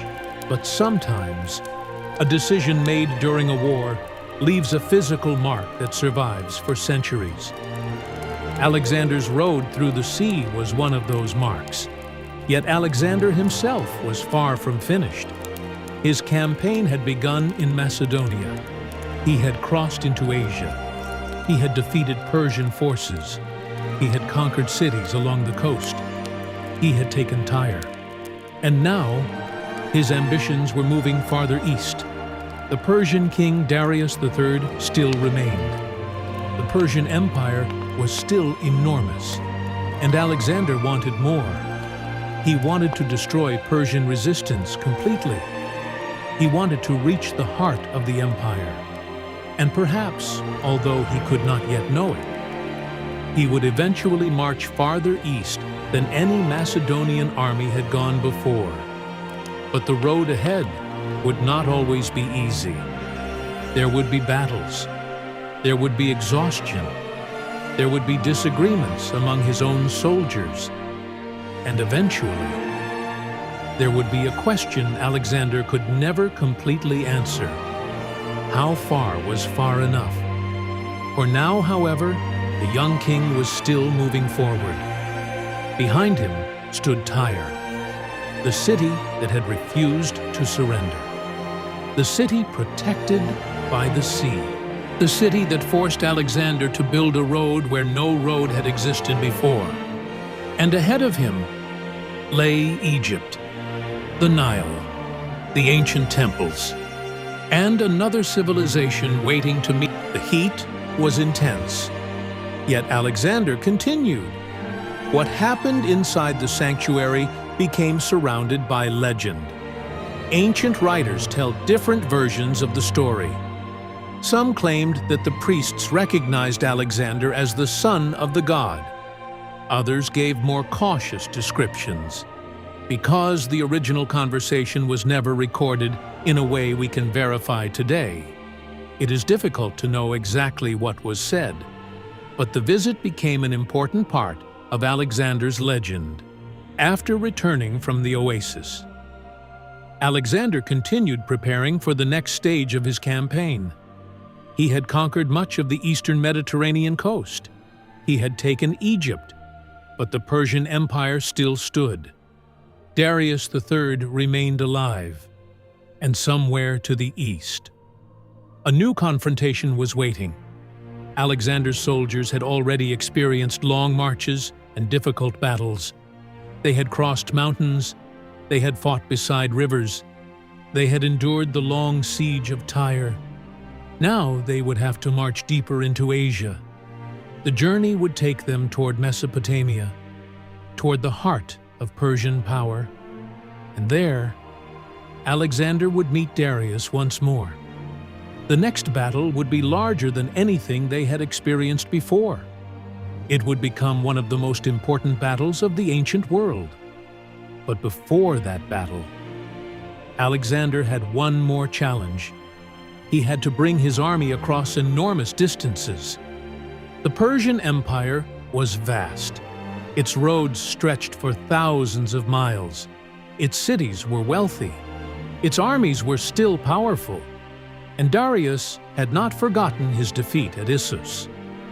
but sometimes a decision made during a war leaves a physical mark that survives for centuries. Alexander's road through the sea was one of those marks. Yet Alexander himself was far from finished. His campaign had begun in Macedonia. He had crossed into Asia. He had defeated Persian forces. He had conquered cities along the coast. He had taken Tyre. And now, his ambitions were moving farther east. The Persian king Darius III still remained. The Persian Empire was still enormous, and Alexander wanted more. He wanted to destroy Persian resistance completely. He wanted to reach the heart of the empire. And perhaps, although he could not yet know it, he would eventually march farther east than any Macedonian army had gone before. But the road ahead would not always be easy. There would be battles, There would be exhaustion. There would be disagreements among his own soldiers. And eventually, there would be a question Alexander could never completely answer. How far was far enough? For now, however, the young king was still moving forward. Behind him stood Tyre, the city that had refused to surrender. The city protected by the sea. The city that forced Alexander to build a road where no road had existed before. And ahead of him lay Egypt, the Nile, the ancient temples, and another civilization waiting to meet. The heat was intense. Yet Alexander continued. What happened inside the sanctuary became surrounded by legend. Ancient writers tell different versions of the story. Some claimed that the priests recognized Alexander as the son of the god. Others gave more cautious descriptions. Because the original conversation was never recorded in a way we can verify today, it is difficult to know exactly what was said. But the visit became an important part of Alexander's legend. After returning from the oasis, Alexander continued preparing for the next stage of his campaign. He had conquered much of the eastern Mediterranean coast. He had taken Egypt, but the Persian Empire still stood. Darius III remained alive, and somewhere to the east, a new confrontation was waiting. Alexander's soldiers had already experienced long marches and difficult battles. They had crossed mountains, they had fought beside rivers, they had endured the long siege of Tyre. Now they would have to march deeper into Asia. The journey would take them toward Mesopotamia, toward the heart of Persian power. And there, Alexander would meet Darius once more. The next battle would be larger than anything they had experienced before. It would become one of the most important battles of the ancient world. But before that battle, Alexander had one more challenge. He had to bring his army across enormous distances. The Persian Empire was vast. Its roads stretched for thousands of miles. Its cities were wealthy. Its armies were still powerful. And Darius had not forgotten his defeat at Issus.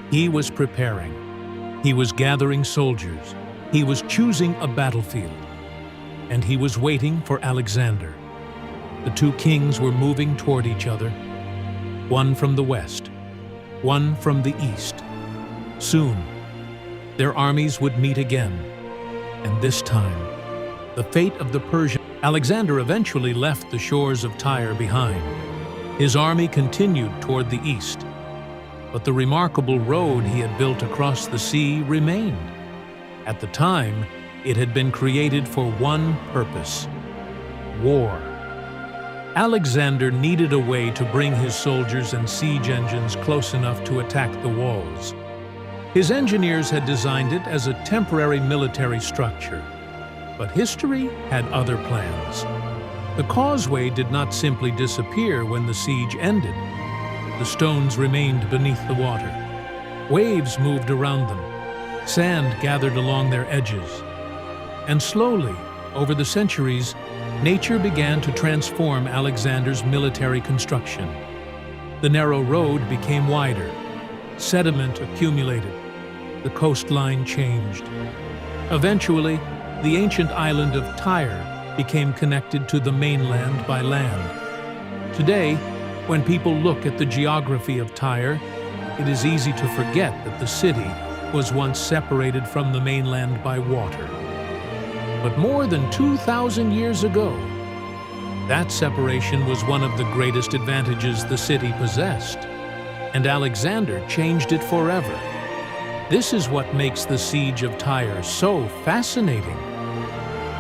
He was preparing. He was gathering soldiers. He was choosing a battlefield. And he was waiting for Alexander. The two kings were moving toward each other, one from the west, one from the east. Soon, their armies would meet again, and this time, the fate of the Persian. Alexander eventually left the shores of Tyre behind. His army continued toward the east, but the remarkable road he had built across the sea remained. At the time, it had been created for one purpose: war. Alexander needed a way to bring his soldiers and siege engines close enough to attack the walls. His engineers had designed it as a temporary military structure, but history had other plans. The causeway did not simply disappear when the siege ended. The stones remained beneath the water. Waves moved around them. Sand gathered along their edges. And slowly, over the centuries, nature began to transform Alexander's military construction. The narrow road became wider. Sediment accumulated. The coastline changed. Eventually, the ancient island of Tyre became connected to the mainland by land. Today, when people look at the geography of Tyre, it is easy to forget that the city was once separated from the mainland by water. But more than 2,000 years ago, that separation was one of the greatest advantages the city possessed, and Alexander changed it forever. This is what makes the Siege of Tyre so fascinating.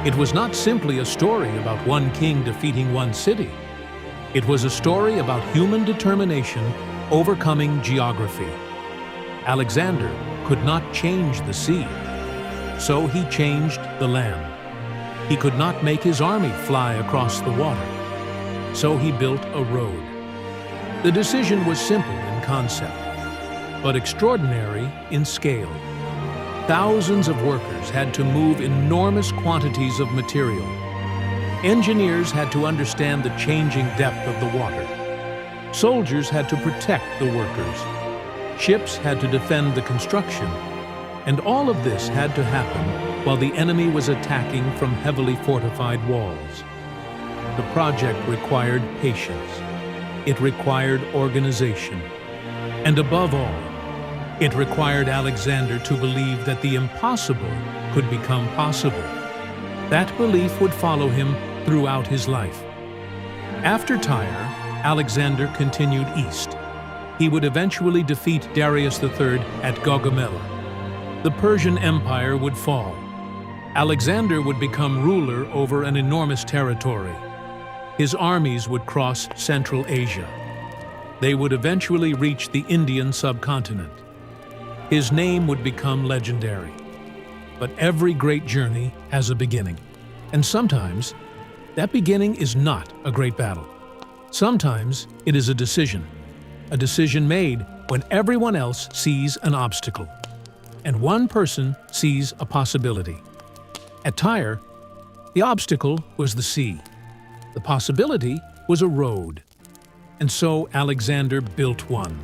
It was not simply a story about one king defeating one city. It was a story about human determination overcoming geography. Alexander could not change the sea, so he changed the land. He could not make his army fly across the water, so he built a road. The decision was simple in concept. but extraordinary in scale. Thousands of workers had to move enormous quantities of material. Engineers had to understand the changing depth of the water. Soldiers had to protect the workers. Ships had to defend the construction. And all of this had to happen while the enemy was attacking from heavily fortified walls. The project required patience. It required organization. And above all, it required Alexander to believe that the impossible could become possible. That belief would follow him throughout his life. After Tyre, Alexander continued east. He would eventually defeat Darius III at Gaugamela. The Persian Empire would fall. Alexander would become ruler over an enormous territory. His armies would cross Central Asia. They would eventually reach the Indian subcontinent. His name would become legendary. But every great journey has a beginning. And sometimes, that beginning is not a great battle. Sometimes it is a decision made when everyone else sees an obstacle, and one person sees a possibility. At Tyre, the obstacle was the sea. The possibility was a road. And so Alexander built one.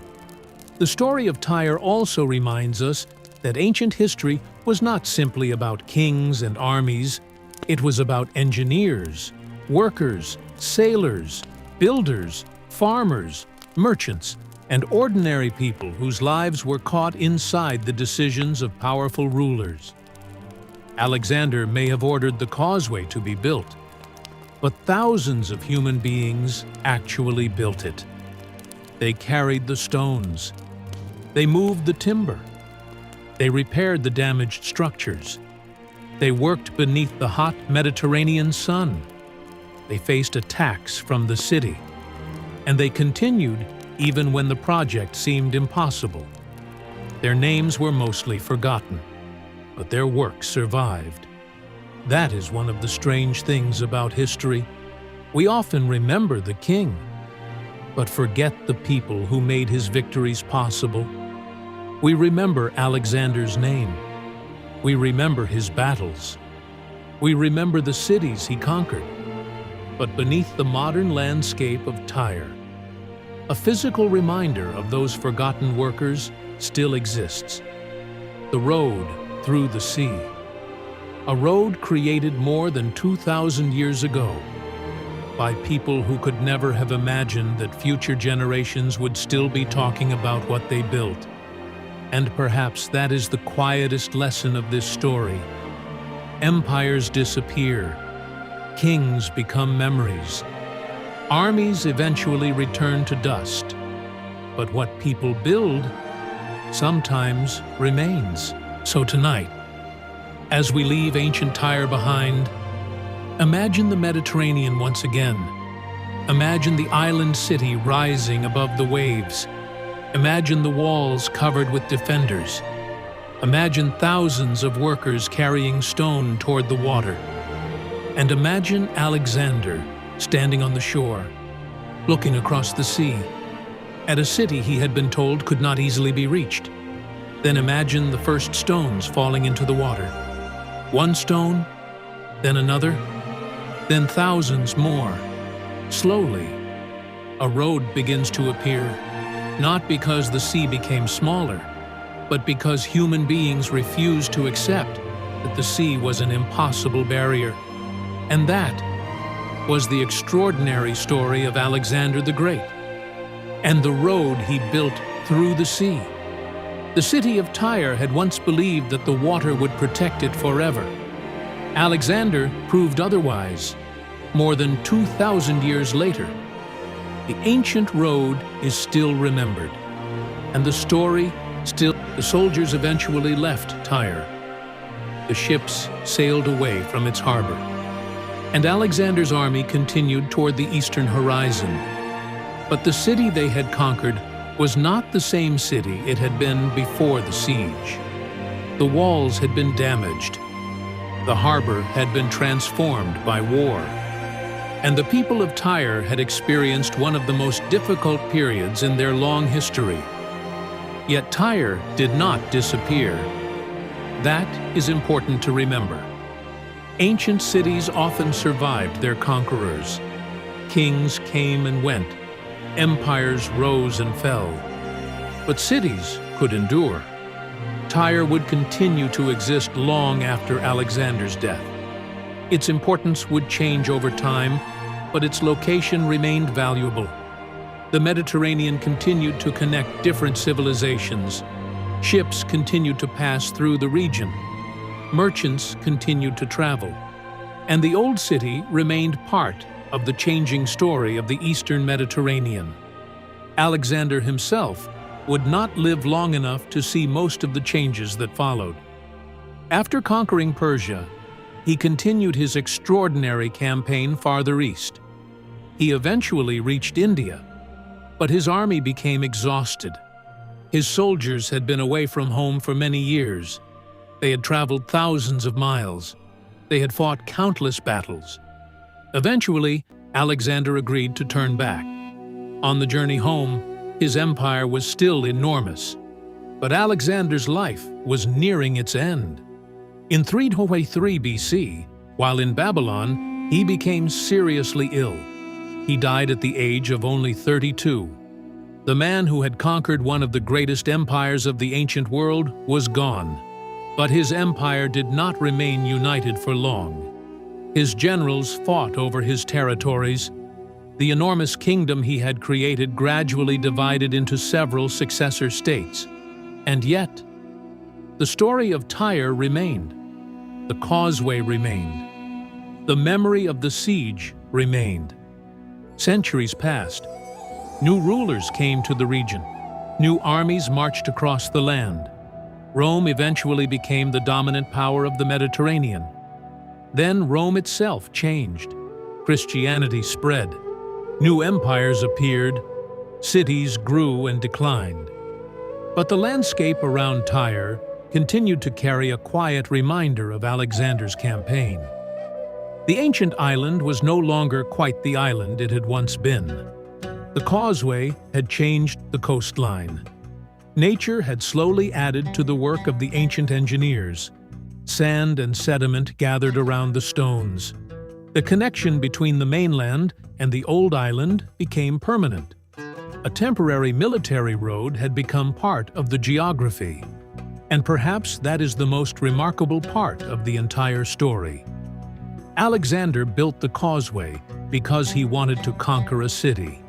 The story of Tyre also reminds us that ancient history was not simply about kings and armies. It was about engineers, workers, sailors, builders, farmers, merchants, and ordinary people whose lives were caught inside the decisions of powerful rulers. Alexander may have ordered the causeway to be built, but thousands of human beings actually built it. They carried the stones. They moved the timber. They repaired the damaged structures. They worked beneath the hot Mediterranean sun. They faced attacks from the city. And they continued even when the project seemed impossible. Their names were mostly forgotten, but their work survived. That is one of the strange things about history. We often remember the king, but forget the people who made his victories possible. We remember Alexander's name. We remember his battles. We remember the cities he conquered. But beneath the modern landscape of Tyre, a physical reminder of those forgotten workers still exists. The road through the sea. A road created more than 2,000 years ago by people who could never have imagined that future generations would still be talking about what they built. And perhaps that is the quietest lesson of this story. Empires disappear. Kings become memories. Armies eventually return to dust. But what people build sometimes remains. So tonight, as we leave ancient Tyre behind, imagine the Mediterranean once again. Imagine the island city rising above the waves. Imagine the walls covered with defenders. Imagine thousands of workers carrying stone toward the water. And imagine Alexander standing on the shore, looking across the sea, at a city he had been told could not easily be reached. Then imagine the first stones falling into the water. One stone, then another, then thousands more. Slowly, a road begins to appear, not because the sea became smaller, but because human beings refused to accept that the sea was an impossible barrier. And that was the extraordinary story of Alexander the Great, and the road he built through the sea. The city of Tyre had once believed that the water would protect it forever. Alexander proved otherwise. More than 2,000 years later, the ancient road is still remembered, and the story still. The soldiers eventually left Tyre. The ships sailed away from its harbor, and Alexander's army continued toward the eastern horizon. But the city they had conquered was not the same city it had been before the siege. The walls had been damaged. The harbor had been transformed by war. And the people of Tyre had experienced one of the most difficult periods in their long history. Yet Tyre did not disappear. That is important to remember. Ancient cities often survived their conquerors. Kings came and went. Empires rose and fell. But cities could endure. Tyre would continue to exist long after Alexander's death. Its importance would change over time, but its location remained valuable. The Mediterranean continued to connect different civilizations. Ships continued to pass through the region. Merchants continued to travel. And the old city remained part of the changing story of the Eastern Mediterranean. Alexander himself would not live long enough to see most of the changes that followed. After conquering Persia, he continued his extraordinary campaign farther east. He eventually reached India, but his army became exhausted. His soldiers had been away from home for many years. They had traveled thousands of miles. They had fought countless battles. Eventually, Alexander agreed to turn back. On the journey home, his empire was still enormous. But Alexander's life was nearing its end. In 323 BC, while in Babylon, he became seriously ill. He died at the age of only 32. The man who had conquered one of the greatest empires of the ancient world was gone. But his empire did not remain united for long. His generals fought over his territories. The enormous kingdom he had created gradually divided into several successor states. And yet, the story of Tyre remained. The causeway remained. The memory of the siege remained. Centuries passed. New rulers came to the region. New armies marched across the land. Rome eventually became the dominant power of the Mediterranean. Then Rome itself changed. Christianity spread. New empires appeared. Cities grew and declined. But the landscape around Tyre continued to carry a quiet reminder of Alexander's campaign. The ancient island was no longer quite the island it had once been. The causeway had changed the coastline. Nature had slowly added to the work of the ancient engineers. Sand and sediment gathered around the stones. The connection between the mainland and the old island became permanent. A temporary military road had become part of the geography. And perhaps that is the most remarkable part of the entire story. Alexander built the causeway because he wanted to conquer a city.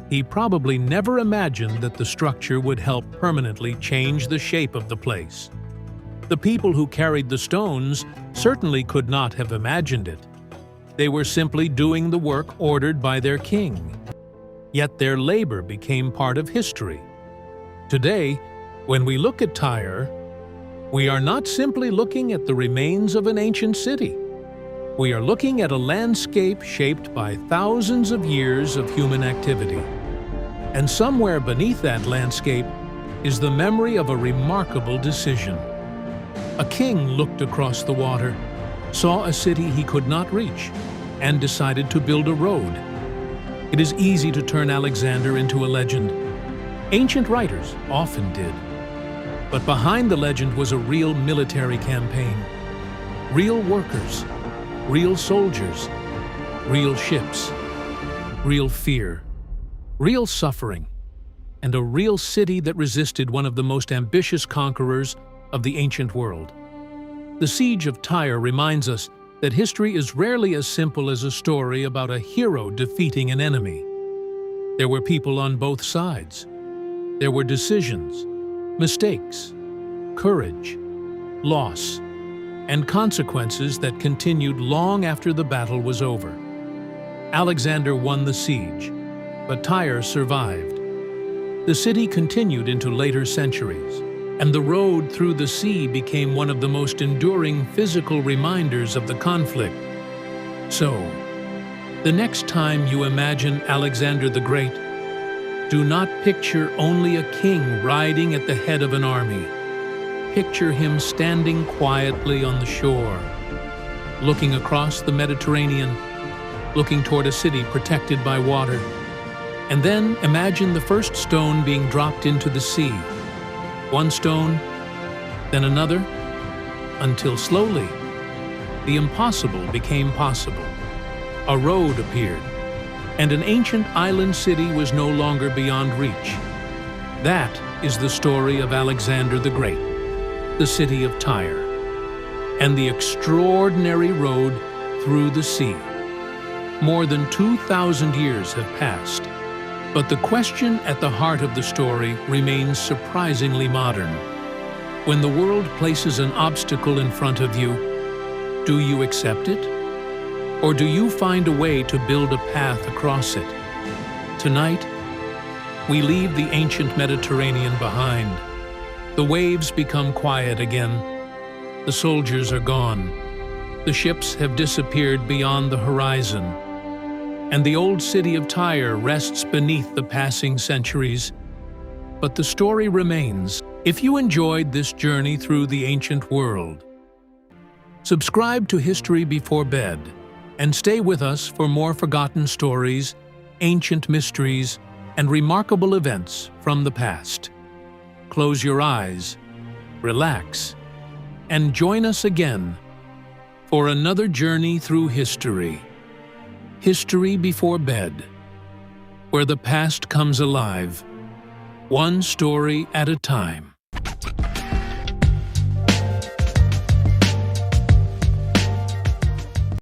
He probably never imagined that the structure would help permanently change the shape of the place. The people who carried the stones certainly could not have imagined it. They were simply doing the work ordered by their king. Yet their labor became part of history. Today, when we look at Tyre, we are not simply looking at the remains of an ancient city. We are looking at a landscape shaped by thousands of years of human activity. And somewhere beneath that landscape is the memory of a remarkable decision. A king looked across the water, saw a city he could not reach, and decided to build a road. It is easy to turn Alexander into a legend. Ancient writers often did. But behind the legend was a real military campaign. Real workers, real soldiers, real ships, real fear, real suffering, and a real city that resisted one of the most ambitious conquerors of the ancient world. The Siege of Tyre reminds us that history is rarely as simple as a story about a hero defeating an enemy. There were people on both sides. There were decisions, mistakes, courage, loss, and consequences that continued long after the battle was over. Alexander won the siege, but Tyre survived. The city continued into later centuries, and the road through the sea became one of the most enduring physical reminders of the conflict. So, the next time you imagine Alexander the Great, do not picture only a king riding at the head of an army. Picture him standing quietly on the shore, looking across the Mediterranean, looking toward a city protected by water. And then imagine the first stone being dropped into the sea, One stone, then another, until slowly, the impossible became possible. A road appeared, and an ancient island city was no longer beyond reach. That is the story of Alexander the Great, the city of Tyre, and the extraordinary road through the sea. More than 2,000 years have passed, but the question at the heart of the story remains surprisingly modern. When the world places an obstacle in front of you, do you accept it? Or do you find a way to build a path across it? Tonight, we leave the ancient Mediterranean behind. The waves become quiet again. The soldiers are gone. The ships have disappeared beyond the horizon. And the old city of Tyre rests beneath the passing centuries. But the story remains. If you enjoyed this journey through the ancient world, subscribe to History Before Bed and stay with us for more forgotten stories, ancient mysteries, and remarkable events from the past. Close your eyes, relax, and join us again for another journey through history. History Before Bed, where the past comes alive, one story at a time.